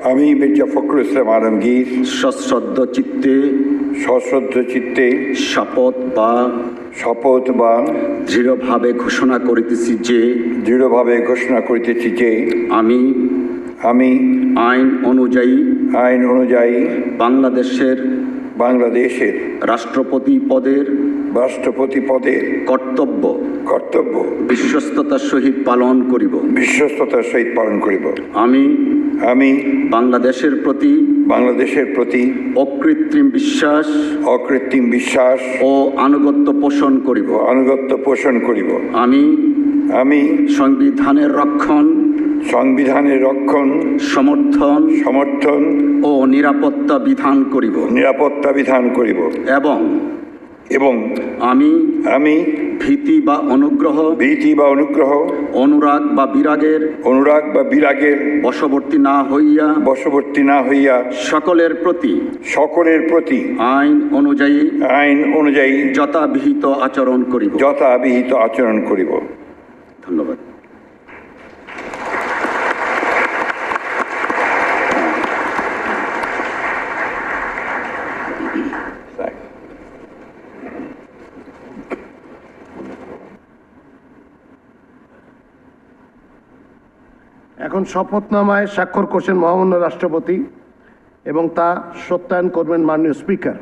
আমি মির্জা ফখরুল ইসলাম আলমগীর সশ্রদ্ধ চিত্তে শপথ বা দৃঢ়ভাবে ঘোষণা করিতেছি যে আমি আইন অনুযায়ী বাংলাদেশের রাষ্ট্রপতি পদের কর্তব্য বিশ্বস্ততার সহিত পালন করিব। আমি বাংলাদেশের প্রতি অকৃত্রিম বিশ্বাস ও আনুগত্য পোষণ করিব। আমি সংবিধানের রক্ষণ সমর্থন ও নিরাপত্তা বিধান করিব এবং আমি ভীতি বা অনুগ্রহ অনুরাগ বা বিরাগের বশবর্তী না হইয়া সকলের প্রতি আইন অনুযায়ী যথাবিহিত আচরণ করিব। ধন্যবাদ। এখন শপথনামায় স্বাক্ষর করছেন মহামান্য রাষ্ট্রপতি এবং তা সত্যায়ন করবেন মাননীয় স্পিকার।